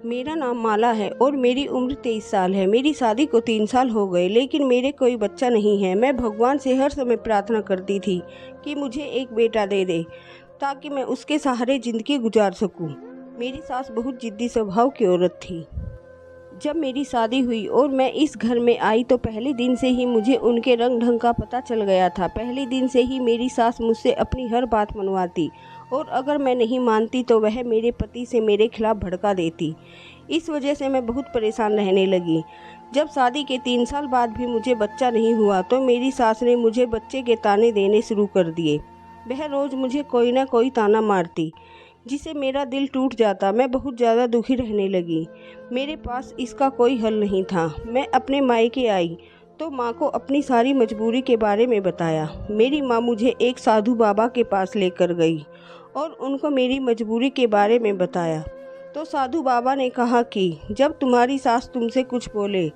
मेरा नाम माला है और मेरी उम्र 23 साल है। मेरी शादी को 3 साल हो गए, लेकिन मेरे कोई बच्चा नहीं है। मैं भगवान से हर समय प्रार्थना करती थी कि मुझे एक बेटा दे दे ताकि मैं उसके सहारे ज़िंदगी गुजार सकूं। मेरी सास बहुत जिद्दी स्वभाव की औरत थी। जब मेरी शादी हुई और मैं इस घर में आई तो पहले दिन से ही मुझे उनके रंग ढंग का पता चल गया था। पहले दिन से ही मेरी सास मुझसे अपनी हर बात मनवाती और अगर मैं नहीं मानती तो वह मेरे पति से मेरे खिलाफ भड़का देती। इस वजह से मैं बहुत परेशान रहने लगी। जब शादी के 3 साल बाद भी मुझे बच्चा नहीं हुआ तो मेरी सास ने मुझे बच्चे के ताने देने शुरू कर दिए। वह रोज़ मुझे कोई ना कोई ताना मारती, जिसे मेरा दिल टूट जाता। मैं बहुत ज़्यादा दुखी रहने लगी। मेरे पास इसका कोई हल नहीं था। मैं अपने मायके आई तो माँ को अपनी सारी मजबूरी के बारे में बताया। मेरी माँ मुझे एक साधु बाबा के पास लेकर गई और उनको मेरी मजबूरी के बारे में बताया। तो साधु बाबा ने कहा कि जब तुम्हारी सास तुमसे कुछ बोले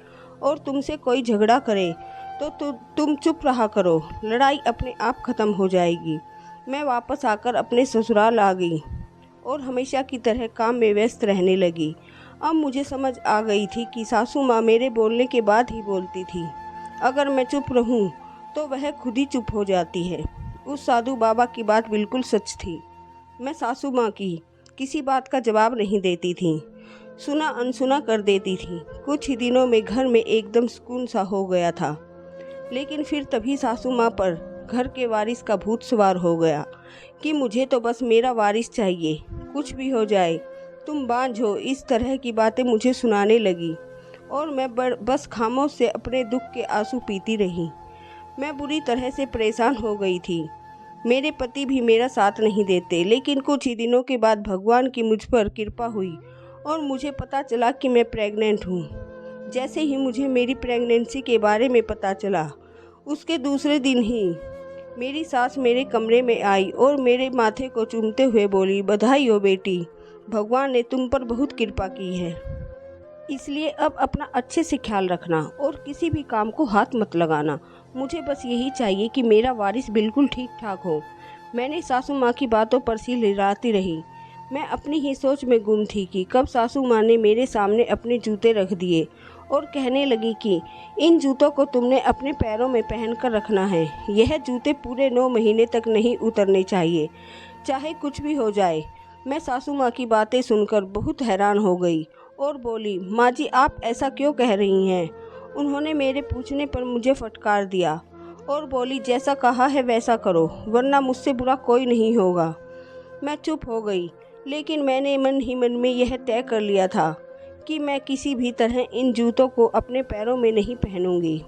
और तुमसे कोई झगड़ा करे तो तुम चुप रहा करो, लड़ाई अपने आप ख़त्म हो जाएगी। मैं वापस आकर अपने ससुराल आ गई और हमेशा की तरह काम में व्यस्त रहने लगी। अब मुझे समझ आ गई थी कि सासू माँ मेरे बोलने के बाद ही बोलती थी। अगर मैं चुप रहूं तो वह खुद ही चुप हो जाती है। उस साधु बाबा की बात बिल्कुल सच थी। मैं सासू माँ की किसी बात का जवाब नहीं देती थी, सुना अनसुना कर देती थी। कुछ ही दिनों में घर में एकदम सुकून सा हो गया था। लेकिन फिर तभी सासू माँ पर घर के वारिस का भूत सवार हो गया कि मुझे तो बस मेरा वारिस चाहिए, कुछ भी हो जाए, तुम बांझ हो। इस तरह की बातें मुझे सुनाने लगी और मैं बस खामोश से अपने दुख के आंसू पीती रही। मैं बुरी तरह से परेशान हो गई थी। मेरे पति भी मेरा साथ नहीं देते। लेकिन कुछ ही दिनों के बाद भगवान की मुझ पर कृपा हुई और मुझे पता चला कि मैं प्रेग्नेंट हूँ। जैसे ही मुझे मेरी प्रेगनेंसी के बारे में पता चला, उसके दूसरे दिन ही मेरी सास मेरे कमरे में आई और मेरे माथे को चूमते हुए बोली, बधाई हो बेटी, भगवान ने तुम पर बहुत कृपा की है। इसलिए अब अपना अच्छे से ख्याल रखना और किसी भी काम को हाथ मत लगाना। मुझे बस यही चाहिए कि मेरा वारिस बिल्कुल ठीक ठाक हो। मैंने सासू माँ की बातों पर सिर हिलाती रही। मैं अपनी ही सोच में गुम थी कि कब सासू माँ ने मेरे सामने अपने जूते रख दिए और कहने लगी कि इन जूतों को तुमने अपने पैरों में पहन कर रखना है। यह जूते पूरे 9 महीने तक नहीं उतरने चाहिए, चाहे कुछ भी हो जाए। मैं सासू माँ की बातें सुनकर बहुत हैरान हो गई और बोली, माँ जी आप ऐसा क्यों कह रही हैं? उन्होंने मेरे पूछने पर मुझे फटकार दिया और बोली, जैसा कहा है वैसा करो, वरना मुझसे बुरा कोई नहीं होगा। मैं चुप हो गई, लेकिन मैंने मन ही मन में यह तय कर लिया था कि मैं किसी भी तरह इन जूतों को अपने पैरों में नहीं पहनूंगी।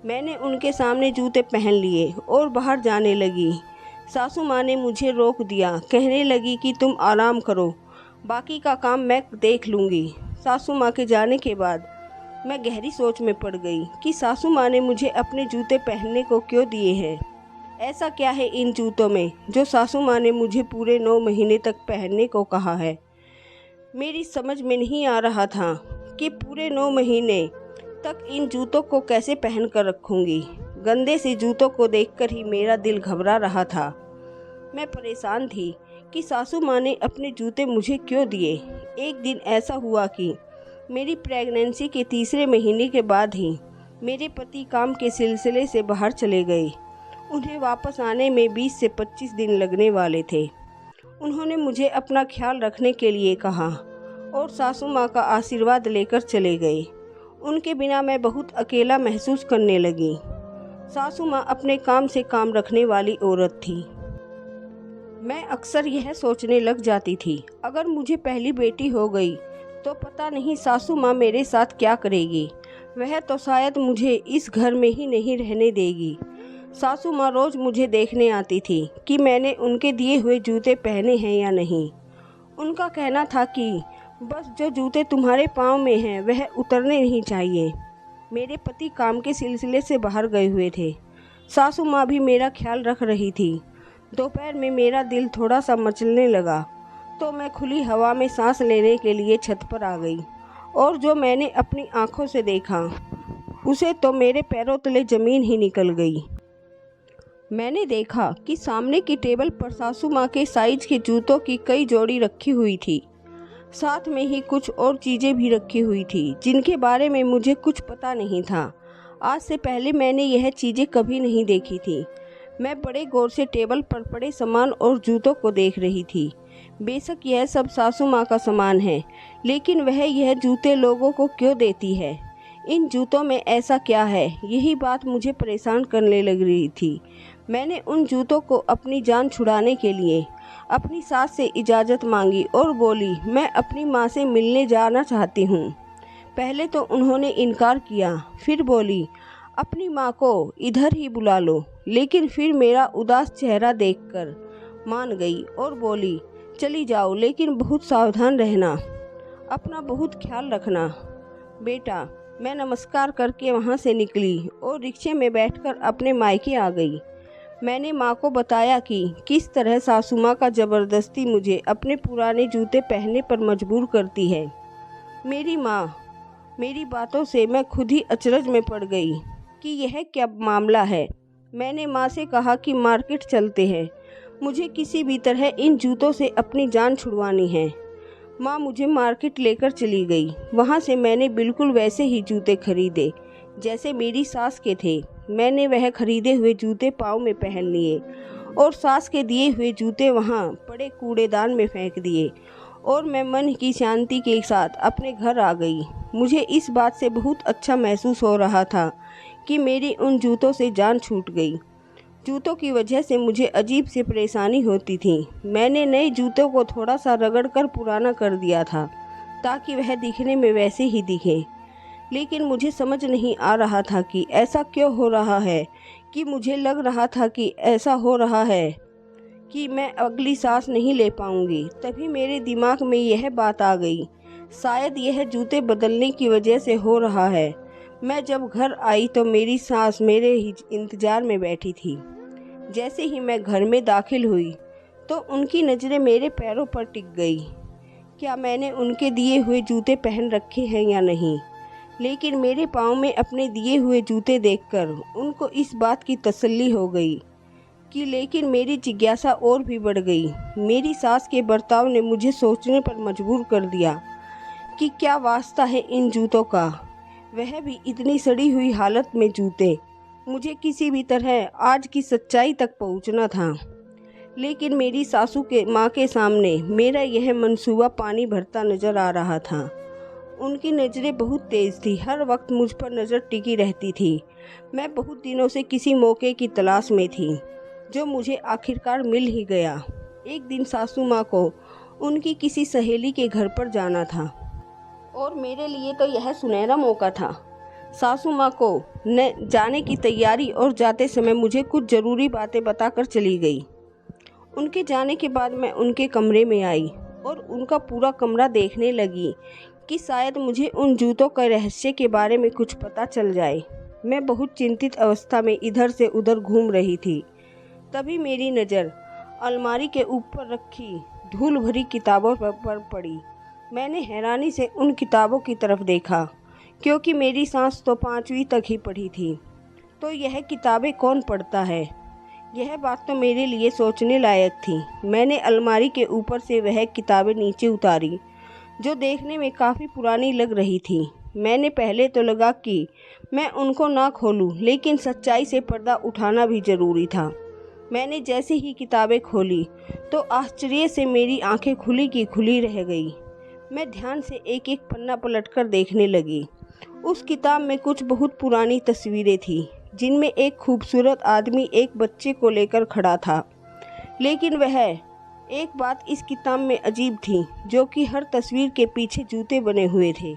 मैंने उनके सामने जूते पहन लिए और बाहर जाने लगी। सासू माँ ने मुझे रोक दिया, कहने लगी कि तुम आराम करो, बाकी का काम मैं देख लूँगी। सासू माँ के जाने के बाद मैं गहरी सोच में पड़ गई कि सासू माँ ने मुझे अपने जूते पहनने को क्यों दिए हैं। ऐसा क्या है इन जूतों में जो सासू माँ ने मुझे पूरे 9 महीने तक पहनने को कहा है। मेरी समझ में नहीं आ रहा था कि पूरे 9 महीने तक इन जूतों को कैसे पहन कर रखूँगी। गंदे से जूतों को देखकर ही मेरा दिल घबरा रहा था। मैं परेशान थी कि सासू माँ ने अपने जूते मुझे क्यों दिए। एक दिन ऐसा हुआ कि मेरी प्रेगनेंसी के 3 महीने के बाद ही मेरे पति काम के सिलसिले से बाहर चले गए। उन्हें वापस आने में 20 से 25 दिन लगने वाले थे। उन्होंने मुझे अपना ख्याल रखने के लिए कहा और सासू माँ का आशीर्वाद लेकर चले गए। उनके बिना मैं बहुत अकेला महसूस करने लगी। सासू माँ अपने काम से काम रखने वाली औरत थी। मैं अक्सर यह सोचने लग जाती थी, अगर मुझे पहली बेटी हो गई तो पता नहीं सासू माँ मेरे साथ क्या करेगी। वह तो शायद मुझे इस घर में ही नहीं रहने देगी। सासू माँ रोज़ मुझे देखने आती थी कि मैंने उनके दिए हुए जूते पहने हैं या नहीं। उनका कहना था कि बस जो जूते तुम्हारे पाँव में हैं वह उतरने नहीं चाहिए। मेरे पति काम के सिलसिले से बाहर गए हुए थे। सासू माँ भी मेरा ख्याल रख रही थी। दोपहर में मेरा दिल थोड़ा सा मचलने लगा तो मैं खुली हवा में सांस लेने के लिए छत पर आ गई और जो मैंने अपनी आंखों से देखा उसे तो मेरे पैरों तले ज़मीन ही निकल गई। मैंने देखा कि सामने की टेबल पर सासू माँ के साइज के जूतों की कई जोड़ी रखी हुई थी। साथ में ही कुछ और चीज़ें भी रखी हुई थी जिनके बारे में मुझे कुछ पता नहीं था। आज से पहले मैंने यह चीज़ें कभी नहीं देखी थी। मैं बड़े गौर से टेबल पर पड़े सामान और जूतों को देख रही थी। बेशक यह सब सासू माँ का सामान है, लेकिन वह यह जूते लोगों को क्यों देती है? इन जूतों में ऐसा क्या है? यही बात मुझे परेशान करने लग रही थी। मैंने उन जूतों को अपनी जान छुड़ाने के लिए अपनी सास से इजाज़त मांगी और बोली, मैं अपनी माँ से मिलने जाना चाहती हूँ। पहले तो उन्होंने इनकार किया, फिर बोली, अपनी माँ को इधर ही बुला लो। लेकिन फिर मेरा उदास चेहरा देखकर मान गई और बोली, चली जाओ, लेकिन बहुत सावधान रहना, अपना बहुत ख्याल रखना। बेटा, मैं नमस्कार करके वहाँ से निकली और रिक्शे में बैठकर अपने मायके आ गई। मैंने माँ को बताया कि किस तरह सासू माँ का ज़बरदस्ती मुझे अपने पुराने जूते पहनने पर मजबूर करती है। मेरी माँ, मेरी बातों से मैं खुद ही अचरज में पड़ गई कि यह क्या मामला है। मैंने माँ से कहा कि मार्केट चलते हैं, मुझे किसी भी तरह इन जूतों से अपनी जान छुड़वानी है। माँ मुझे मार्केट लेकर चली गई। वहाँ से मैंने बिल्कुल वैसे ही जूते खरीदे जैसे मेरी सास के थे। मैंने वह खरीदे हुए जूते पाँव में पहन लिए और सास के दिए हुए जूते वहाँ पड़े कूड़ेदान में फेंक दिए और मैं मन की शांति के साथ अपने घर आ गई। मुझे इस बात से बहुत अच्छा महसूस हो रहा था कि मेरी उन जूतों से जान छूट गई। जूतों की वजह से मुझे अजीब सी परेशानी होती थी। मैंने नए जूतों को थोड़ा सा रगड़कर पुराना कर दिया था ताकि वह दिखने में वैसे ही दिखे, लेकिन मुझे समझ नहीं आ रहा था कि ऐसा क्यों हो रहा है। कि मुझे लग रहा था कि ऐसा हो रहा है कि मैं अगली सांस नहीं ले पाऊंगी। तभी मेरे दिमाग में यह बात आ गई, शायद यह जूते बदलने की वजह से हो रहा है। मैं जब घर आई तो मेरी सास मेरे ही इंतज़ार में बैठी थी। जैसे ही मैं घर में दाखिल हुई तो उनकी नज़रें मेरे पैरों पर टिक गई। क्या मैंने उनके दिए हुए जूते पहन रखे हैं या नहीं? लेकिन मेरे पाँव में अपने दिए हुए जूते देखकर उनको इस बात की तसल्ली हो गई कि लेकिन मेरी जिज्ञासा और भी बढ़ गई। मेरी सास के बर्ताव ने मुझे सोचने पर मजबूर कर दिया कि क्या वास्ता है इन जूतों का, वह भी इतनी सड़ी हुई हालत में जूते। मुझे किसी भी तरह आज की सच्चाई तक पहुंचना था, लेकिन मेरी सासू के माँ के सामने मेरा यह मंसूबा पानी भरता नजर आ रहा था। उनकी नज़रें बहुत तेज़ थी, हर वक्त मुझ पर नज़र टिकी रहती थी। मैं बहुत दिनों से किसी मौके की तलाश में थी जो मुझे आखिरकार मिल ही गया। एक दिन सासू माँ को उनकी किसी सहेली के घर पर जाना था और मेरे लिए तो यह सुनहरा मौका था। सासू माँ को न जाने की तैयारी और जाते समय मुझे कुछ ज़रूरी बातें बताकर चली गई। उनके जाने के बाद मैं उनके कमरे में आई और उनका पूरा कमरा देखने लगी कि शायद मुझे उन जूतों के रहस्य के बारे में कुछ पता चल जाए। मैं बहुत चिंतित अवस्था में इधर से उधर घूम रही थी। तभी मेरी नज़र अलमारी के ऊपर रखी धूल भरी किताबों पर पड़ी। मैंने हैरानी से उन किताबों की तरफ देखा, क्योंकि मेरी सास तो 5वीं तक ही पढ़ी थी, तो यह किताबें कौन पढ़ता है। यह बात तो मेरे लिए सोचने लायक थी। मैंने अलमारी के ऊपर से वह किताबें नीचे उतारी जो देखने में काफ़ी पुरानी लग रही थी। मैंने पहले तो लगा कि मैं उनको ना खोलूं, लेकिन सच्चाई से पर्दा उठाना भी ज़रूरी था। मैंने जैसे ही किताबें खोली तो आश्चर्य से मेरी आंखें खुली की खुली रह गई। मैं ध्यान से एक एक पन्ना पलटकर देखने लगी। उस किताब में कुछ बहुत पुरानी तस्वीरें थीं, जिनमें एक खूबसूरत आदमी एक बच्चे को लेकर खड़ा था। लेकिन वह एक बात इस किताब में अजीब थी, जो कि हर तस्वीर के पीछे जूते बने हुए थे,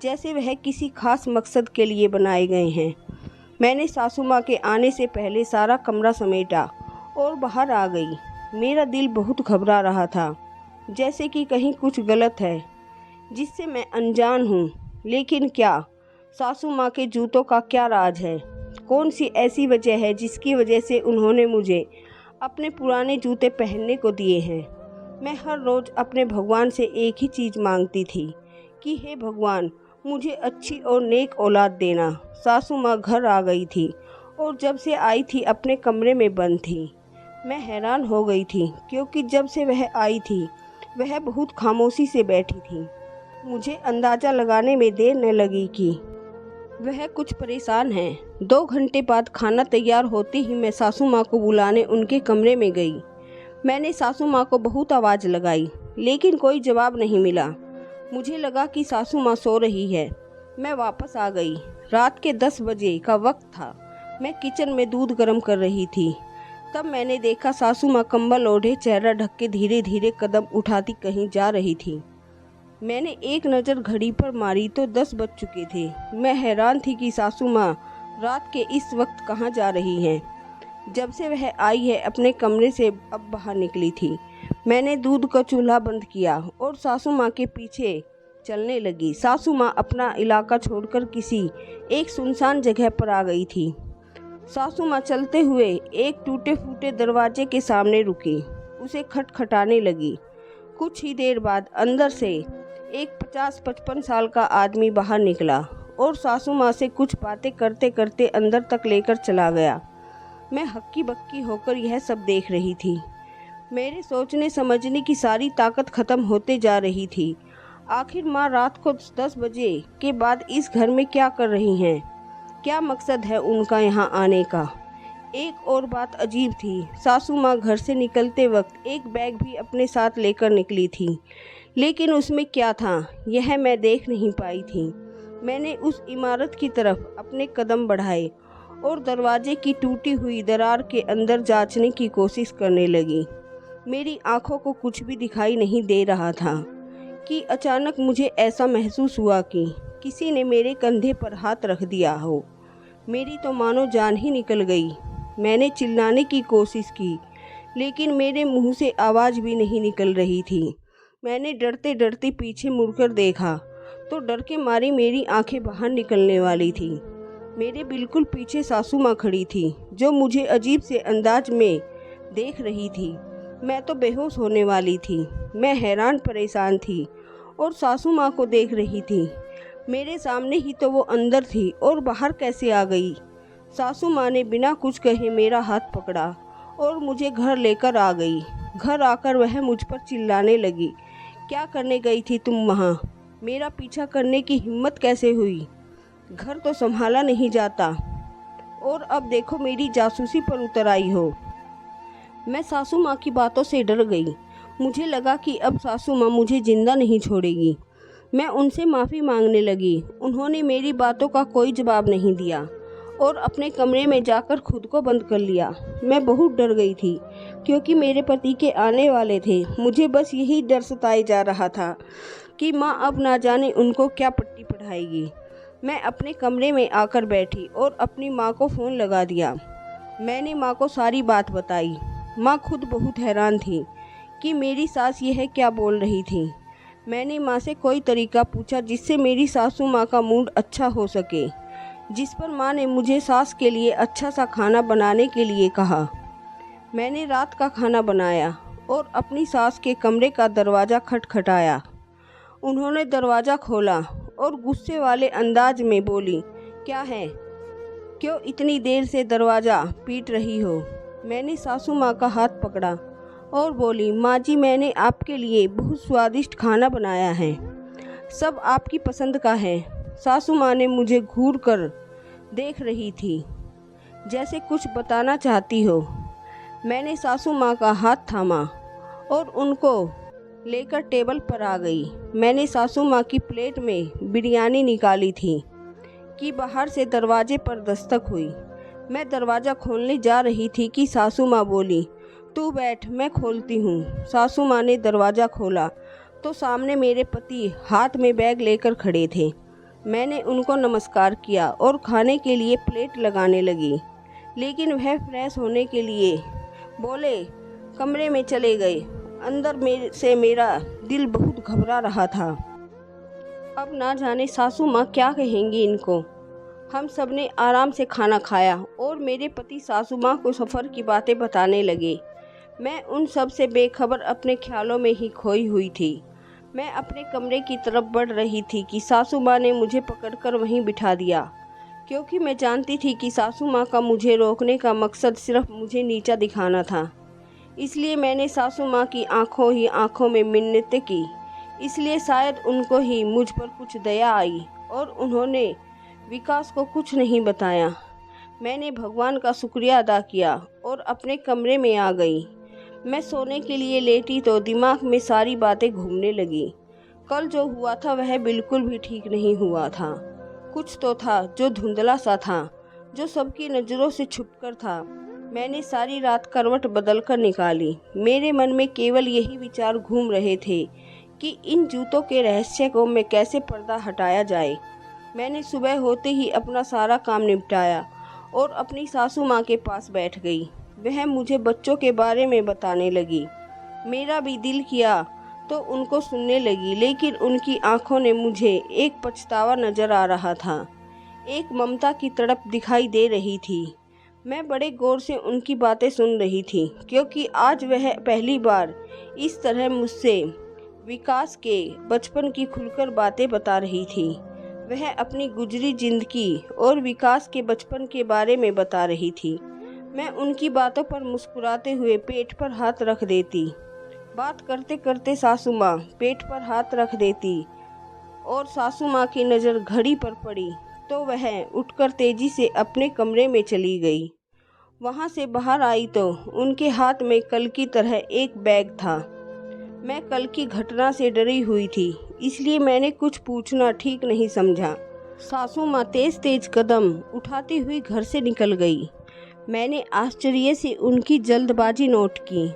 जैसे वह किसी खास मकसद के लिए बनाए गए हैं। मैंने सासू माँ के आने से पहले सारा कमरा समेटा और बाहर आ गई। मेरा दिल बहुत घबरा रहा था, जैसे कि कहीं कुछ गलत है जिससे मैं अनजान हूँ। लेकिन क्या सासू माँ के जूतों का क्या राज है? कौन सी ऐसी वजह है जिसकी वजह से उन्होंने मुझे अपने पुराने जूते पहनने को दिए हैं? मैं हर रोज़ अपने भगवान से एक ही चीज़ मांगती थी कि हे भगवान, मुझे अच्छी और नेक औलाद देना। सासू माँ घर आ गई थी और जब से आई थी अपने कमरे में बंद थी। मैं हैरान हो गई थी, क्योंकि जब से वह आई थी वह बहुत खामोशी से बैठी थी। मुझे अंदाज़ा लगाने में देर न लगी कि वह कुछ परेशान हैं। 2 घंटे बाद खाना तैयार होते ही मैं सासू माँ को बुलाने उनके कमरे में गई। मैंने सासू माँ को बहुत आवाज़ लगाई, लेकिन कोई जवाब नहीं मिला। मुझे लगा कि सासू माँ सो रही है। मैं वापस आ गई। रात के 10 बजे का वक्त था। मैं किचन में दूध गर्म कर रही थी। तब मैंने देखा सासू माँ कंबल ओढ़े, चेहरा ढक के धीरे धीरे कदम उठाती कहीं जा रही थी। मैंने एक नज़र घड़ी पर मारी तो 10 बज चुके थे। मैं हैरान थी कि सासू माँ रात के इस वक्त कहाँ जा रही हैं। जब से वह आई है अपने कमरे से अब बाहर निकली थी। मैंने दूध का चूल्हा बंद किया और सासू माँ के पीछे चलने लगी। सासू माँ अपना इलाका छोड़कर किसी एक सुनसान जगह पर आ गई थी। सासू माँ चलते हुए एक टूटे फूटे दरवाजे के सामने रुकी, उसे खटखटाने लगी। कुछ ही देर बाद अंदर से एक 50-55 साल का आदमी बाहर निकला और सासू माँ से कुछ बातें करते करते अंदर तक लेकर चला गया। मैं हक्की बक्की होकर यह सब देख रही थी। मेरे सोचने समझने की सारी ताकत खत्म होते जा रही थी। आखिर माँ रात को 10 बजे के बाद इस घर में क्या कर रही हैं? क्या मकसद है उनका यहाँ आने का? एक और बात अजीब थी। सासू माँ घर से निकलते वक्त एक बैग भी अपने साथ लेकर निकली थी, लेकिन उसमें क्या था यह मैं देख नहीं पाई थी। मैंने उस इमारत की तरफ अपने कदम बढ़ाए और दरवाजे की टूटी हुई दरार के अंदर जांचने की कोशिश करने लगी। मेरी आंखों को कुछ भी दिखाई नहीं दे रहा था कि अचानक मुझे ऐसा महसूस हुआ कि किसी ने मेरे कंधे पर हाथ रख दिया हो। मेरी तो मानो जान ही निकल गई। मैंने चिल्लाने की कोशिश की, लेकिन मेरे मुंह से आवाज़ भी नहीं निकल रही थी। मैंने डरते डरते पीछे मुड़कर देखा तो डर के मारे मेरी आंखें बाहर निकलने वाली थी। मेरे बिल्कुल पीछे सासू माँ खड़ी थी, जो मुझे अजीब से अंदाज में देख रही थी। मैं तो बेहोश होने वाली थी। मैं हैरान परेशान थी और सासू माँ को देख रही थी। मेरे सामने ही तो वो अंदर थी और बाहर कैसे आ गई? सासू माँ ने बिना कुछ कहे मेरा हाथ पकड़ा और मुझे घर लेकर आ गई। घर आकर वह मुझ पर चिल्लाने लगी, क्या करने गई थी तुम वहाँ? मेरा पीछा करने की हिम्मत कैसे हुई? घर तो संभाला नहीं जाता और अब देखो मेरी जासूसी पर उतर आई हो। मैं सासू माँ की बातों से डर गई। मुझे लगा कि अब सासू माँ मुझे जिंदा नहीं छोड़ेगी। मैं उनसे माफ़ी मांगने लगी। उन्होंने मेरी बातों का कोई जवाब नहीं दिया और अपने कमरे में जाकर खुद को बंद कर लिया। मैं बहुत डर गई थी क्योंकि मेरे पति के आने वाले थे। मुझे बस यही डर सताए जा रहा था कि माँ अब ना जाने उनको क्या पट्टी पढ़ाएगी। मैं अपने कमरे में आकर बैठी और अपनी माँ को फ़ोन लगा दिया। मैंने माँ को सारी बात बताई। माँ खुद बहुत हैरान थी कि मेरी सास यह क्या बोल रही थी। मैंने माँ से कोई तरीका पूछा जिससे मेरी सासू माँ का मूड अच्छा हो सके, जिस पर माँ ने मुझे सास के लिए अच्छा सा खाना बनाने के लिए कहा। मैंने रात का खाना बनाया और अपनी सास के कमरे का दरवाज़ा खटखटाया। उन्होंने दरवाज़ा खोला और गुस्से वाले अंदाज में बोली, क्या है? क्यों इतनी देर से दरवाज़ा पीट रही हो? मैंने सासू माँ का हाथ पकड़ा और बोली, माँ जी मैंने आपके लिए बहुत स्वादिष्ट खाना बनाया है, सब आपकी पसंद का है। सासू माँ ने मुझे घूर कर देख रही थी, जैसे कुछ बताना चाहती हो। मैंने सासू माँ का हाथ थामा और उनको लेकर टेबल पर आ गई। मैंने सासू माँ की प्लेट में बिरयानी निकाली थी कि बाहर से दरवाजे पर दस्तक हुई। मैं दरवाज़ा खोलने जा रही थी कि सासू माँ बोली, तू बैठ मैं खोलती हूँ। सासू माँ ने दरवाज़ा खोला तो सामने मेरे पति हाथ में बैग लेकर खड़े थे। मैंने उनको नमस्कार किया और खाने के लिए प्लेट लगाने लगी, लेकिन वह फ्रेश होने के लिए बोले कमरे में चले गए। अंदर मेरा दिल बहुत घबरा रहा था। अब ना जाने सासू माँ क्या कहेंगी इनको। हम सब ने आराम से खाना खाया और मेरे पति सासू माँ को सफ़र की बातें बताने लगे। मैं उन सब से बेखबर अपने ख्यालों में ही खोई हुई थी। मैं अपने कमरे की तरफ बढ़ रही थी कि सासू माँ ने मुझे पकड़कर वहीं बिठा दिया, क्योंकि मैं जानती थी कि सासू माँ का मुझे रोकने का मकसद सिर्फ मुझे नीचा दिखाना था। इसलिए मैंने सासू माँ की आंखों ही आंखों में मिन्नतें की। इसलिए शायद उनको ही मुझ पर कुछ दया आई और उन्होंने विकास को कुछ नहीं बताया। मैंने भगवान का शुक्रिया अदा किया और अपने कमरे में आ गई। मैं सोने के लिए लेटी तो दिमाग में सारी बातें घूमने लगी। कल जो हुआ था वह बिल्कुल भी ठीक नहीं हुआ था। कुछ तो था जो धुंधला सा था, जो सबकी नज़रों से छुपकर था। मैंने सारी रात करवट बदलकर निकाली। मेरे मन में केवल यही विचार घूम रहे थे कि इन जूतों के रहस्य को मैं कैसे पर्दा हटाया जाए। मैंने सुबह होते ही अपना सारा काम निपटाया और अपनी सासू माँ के पास बैठ गई। वह मुझे बच्चों के बारे में बताने लगी। मेरा भी दिल किया तो उनको सुनने लगी, लेकिन उनकी आंखों ने मुझे एक पछतावा नजर आ रहा था, एक ममता की तड़प दिखाई दे रही थी। मैं बड़े गौर से उनकी बातें सुन रही थी, क्योंकि आज वह पहली बार इस तरह मुझसे विकास के बचपन की खुलकर बातें बता रही थी। वह अपनी गुजरी जिंदगी और विकास के बचपन के बारे में बता रही थी। मैं उनकी बातों पर मुस्कुराते हुए पेट पर हाथ रख देती। बात करते करते सासू माँ पेट पर हाथ रख देती और सासू माँ की नज़र घड़ी पर पड़ी तो वह उठकर तेजी से अपने कमरे में चली गई। वहाँ से बाहर आई तो उनके हाथ में कल की तरह एक बैग था। मैं कल की घटना से डरी हुई थी, इसलिए मैंने कुछ पूछना ठीक नहीं समझा। सासू माँ तेज तेज कदम उठाती हुई घर से निकल गई। मैंने आश्चर्य से उनकी जल्दबाजी नोट की।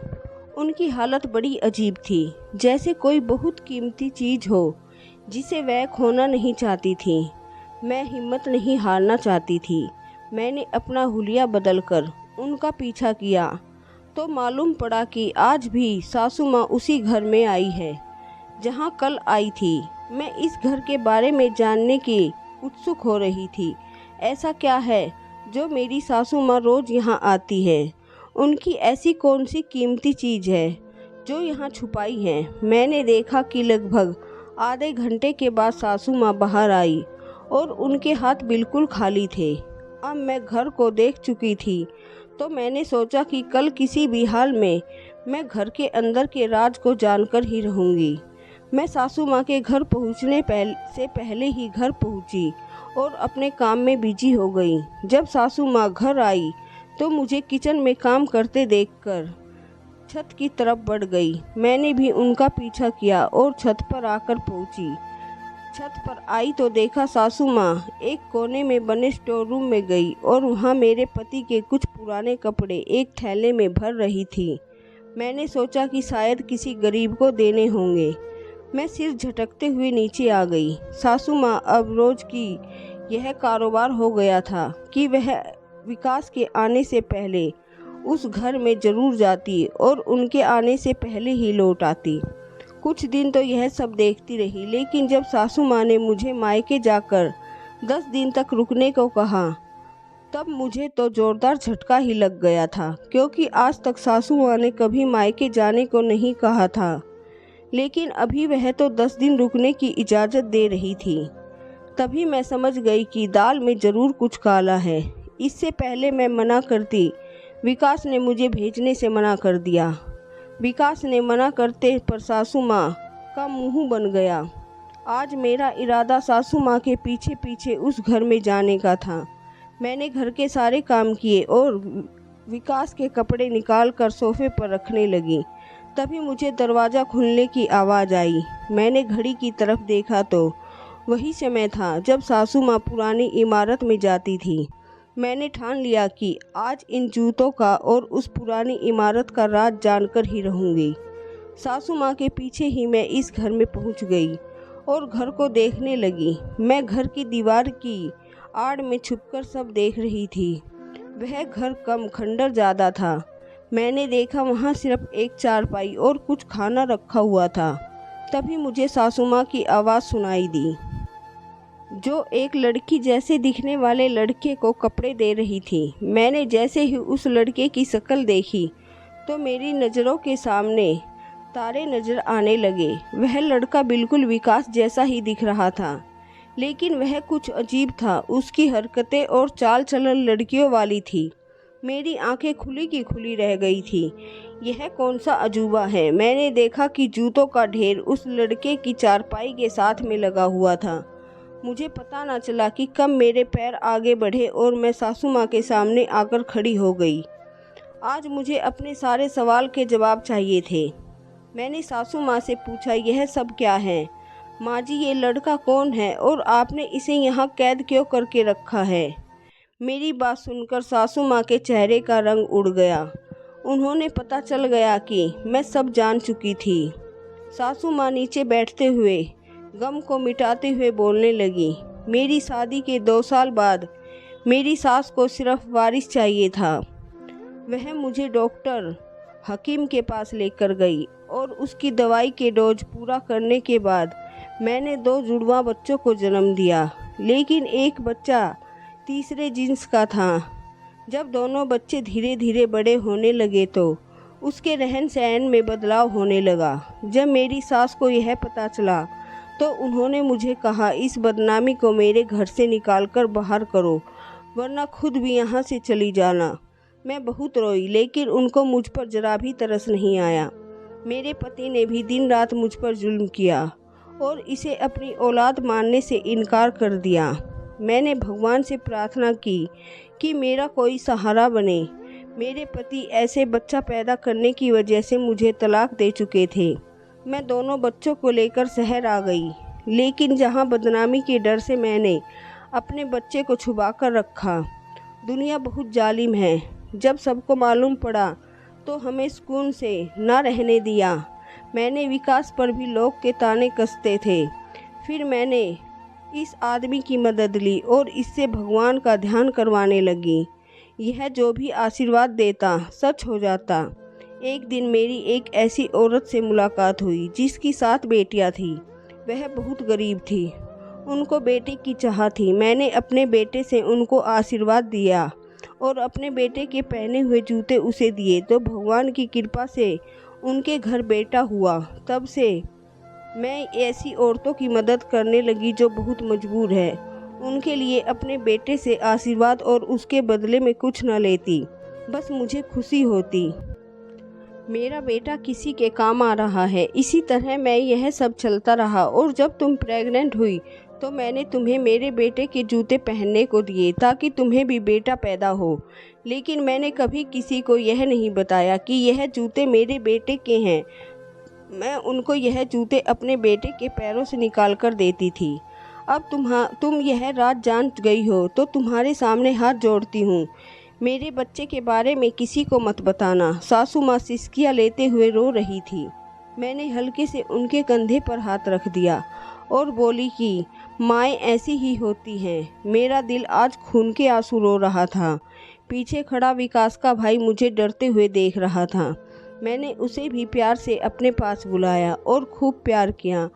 उनकी हालत बड़ी अजीब थी, जैसे कोई बहुत कीमती चीज़ हो जिसे वह खोना नहीं चाहती थी। मैं हिम्मत नहीं हारना चाहती थी। मैंने अपना हुलिया बदलकर उनका पीछा किया तो मालूम पड़ा कि आज भी सासू माँ उसी घर में आई है जहाँ कल आई थी। मैं इस घर के बारे में जानने की उत्सुक हो रही थी। ऐसा क्या है जो मेरी सासू माँ रोज़ यहाँ आती है? उनकी ऐसी कौन सी कीमती चीज़ है जो यहाँ छुपाई है? मैंने देखा कि लगभग आधे घंटे के बाद सासू माँ बाहर आई और उनके हाथ बिल्कुल खाली थे। अब मैं घर को देख चुकी थी तो मैंने सोचा कि कल किसी भी हाल में मैं घर के अंदर के राज को जानकर ही रहूँगी। मैं सासू माँ के घर पहुँचने से पहले ही घर पहुँची और अपने काम में बिजी हो गई। जब सासू माँ घर आई तो मुझे किचन में काम करते देखकर छत की तरफ बढ़ गई। मैंने भी उनका पीछा किया और छत पर आकर पहुँची। छत पर आई तो देखा सासू माँ एक कोने में बने स्टोर रूम में गई और वहाँ मेरे पति के कुछ पुराने कपड़े एक थैले में भर रही थी। मैंने सोचा कि शायद किसी गरीब को देने होंगे। मैं सिर झटकते हुए नीचे आ गई। सासू माँ अब रोज की यह कारोबार हो गया था कि वह विकास के आने से पहले उस घर में जरूर जाती और उनके आने से पहले ही लौट आती। कुछ दिन तो यह सब देखती रही, लेकिन जब सासू माँ ने मुझे मायके जाकर 10 दिन तक रुकने को कहा तब मुझे तो जोरदार झटका ही लग गया था, क्योंकि आज तक सासू माँ ने कभी मायके जाने को नहीं कहा था। लेकिन अभी वह तो 10 दिन रुकने की इजाज़त दे रही थी। तभी मैं समझ गई कि दाल में ज़रूर कुछ काला है। इससे पहले मैं मना करती, विकास ने मुझे भेजने से मना कर दिया। विकास ने मना करते पर सासू माँ का मुंह बन गया। आज मेरा इरादा सासू माँ के पीछे पीछे उस घर में जाने का था। मैंने घर के सारे काम किए और विकास के कपड़े निकालकर सोफे पर रखने लगी। तभी मुझे दरवाज़ा खुलने की आवाज़ आई। मैंने घड़ी की तरफ देखा तो वही समय था जब सासू माँ पुरानी इमारत में जाती थी। मैंने ठान लिया कि आज इन जूतों का और उस पुरानी इमारत का राज जानकर ही रहूँगी। सासू माँ के पीछे ही मैं इस घर में पहुँच गई और घर को देखने लगी। मैं घर की दीवार की आड़ में छुपकर सब देख रही थी। वह घर कम खंडर ज़्यादा था। मैंने देखा वहाँ सिर्फ एक चारपाई और कुछ खाना रखा हुआ था। तभी मुझे सासू माँ की आवाज़ सुनाई दी, जो एक लड़की जैसे दिखने वाले लड़के को कपड़े दे रही थी। मैंने जैसे ही उस लड़के की शक्ल देखी तो मेरी नज़रों के सामने तारे नज़र आने लगे। वह लड़का बिल्कुल विकास जैसा ही दिख रहा था, लेकिन वह कुछ अजीब था। उसकी हरकतें और चाल चलन लड़कियों वाली थी। मेरी आंखें खुली की खुली रह गई थी। यह कौन सा अजूबा है। मैंने देखा कि जूतों का ढेर उस लड़के की चारपाई के साथ में लगा हुआ था। मुझे पता न चला कि कब मेरे पैर आगे बढ़े और मैं सासू माँ के सामने आकर खड़ी हो गई। आज मुझे अपने सारे सवाल के जवाब चाहिए थे। मैंने सासू माँ से पूछा, यह सब क्या है? माँ जी, ये लड़का कौन है और आपने इसे यहाँ कैद क्यों करके रखा है? मेरी बात सुनकर सासू माँ के चेहरे का रंग उड़ गया। उन्होंने पता चल गया कि मैं सब जान चुकी थी। सासू माँ नीचे बैठते हुए गम को मिटाते हुए बोलने लगी, मेरी शादी के 2 साल बाद मेरी सास को सिर्फ वारिस चाहिए था। वह मुझे डॉक्टर हकीम के पास लेकर गई और उसकी दवाई के डोज पूरा करने के बाद मैंने 2 जुड़वा बच्चों को जन्म दिया, लेकिन एक बच्चा तीसरे जिन्स का था। जब दोनों बच्चे धीरे धीरे बड़े होने लगे तो उसके रहन सहन में बदलाव होने लगा। जब मेरी सास को यह पता चला तो उन्होंने मुझे कहा, इस बदनामी को मेरे घर से निकाल कर बाहर करो, वरना खुद भी यहाँ से चली जाना। मैं बहुत रोई, लेकिन उनको मुझ पर जरा भी तरस नहीं आया। मेरे पति ने भी दिन रात मुझ पर जुल्म किया और इसे अपनी औलाद मानने से इनकार कर दिया। मैंने भगवान से प्रार्थना की कि मेरा कोई सहारा बने। मेरे पति ऐसे बच्चा पैदा करने की वजह से मुझे तलाक दे चुके थे। मैं दोनों बच्चों को लेकर शहर आ गई, लेकिन जहां बदनामी के डर से मैंने अपने बच्चे को छुपा कर रखा। दुनिया बहुत जालिम है। जब सबको मालूम पड़ा तो हमें सुकून से ना रहने दिया। मैंने विकास पर भी लोग के ताने कसते थे। फिर मैंने इस आदमी की मदद ली और इससे भगवान का ध्यान करवाने लगी। यह जो भी आशीर्वाद देता सच हो जाता। एक दिन मेरी एक ऐसी औरत से मुलाकात हुई जिसकी 7 बेटियां थी। वह बहुत गरीब थी। उनको बेटे की चाह थी। मैंने अपने बेटे से उनको आशीर्वाद दिया और अपने बेटे के पहने हुए जूते उसे दिए तो भगवान की कृपा से उनके घर बेटा हुआ। तब से मैं ऐसी औरतों की मदद करने लगी जो बहुत मजबूर है। उनके लिए अपने बेटे से आशीर्वाद और उसके बदले में कुछ न लेती, बस मुझे खुशी होती। मेरा बेटा किसी के काम आ रहा है। इसी तरह मैं यह सब चलता रहा और जब तुम प्रेग्नेंट हुई तो मैंने तुम्हें मेरे बेटे के जूते पहनने को दिए ताकि तुम्हें भी बेटा पैदा हो। लेकिन मैंने कभी किसी को यह नहीं बताया कि यह जूते मेरे बेटे के हैं। मैं उनको यह जूते अपने बेटे के पैरों से निकाल कर देती थी। अब तुम यह राज जान गई हो तो तुम्हारे सामने हाथ जोड़ती हूँ, मेरे बच्चे के बारे में किसी को मत बताना। सासू माँ सिसकियाँ लेते हुए रो रही थी। मैंने हल्के से उनके कंधे पर हाथ रख दिया और बोली कि माएँ ऐसी ही होती हैं। मेरा दिल आज खून के आंसू रो रहा था। पीछे खड़ा विकास का भाई मुझे डरते हुए देख रहा था। मैंने उसे भी प्यार से अपने पास बुलाया और खूब प्यार किया।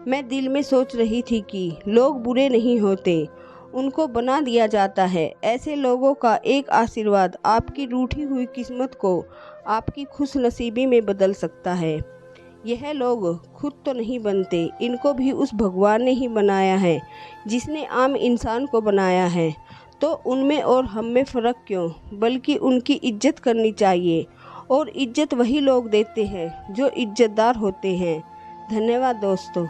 मैं दिल में सोच रही थी कि लोग बुरे नहीं होते, उनको बना दिया जाता है। ऐसे लोगों का एक आशीर्वाद आपकी रूठी हुई किस्मत को आपकी खुशनसीबी में बदल सकता है। यह लोग खुद तो नहीं बनते, इनको भी उस भगवान ने ही बनाया है जिसने आम इंसान को बनाया है। तो उनमें और हम में फ़र्क क्यों, बल्कि उनकी इज्जत करनी चाहिए। और इज्जत वही लोग देते हैं जो इज्जतदार होते हैं। धन्यवाद दोस्तों।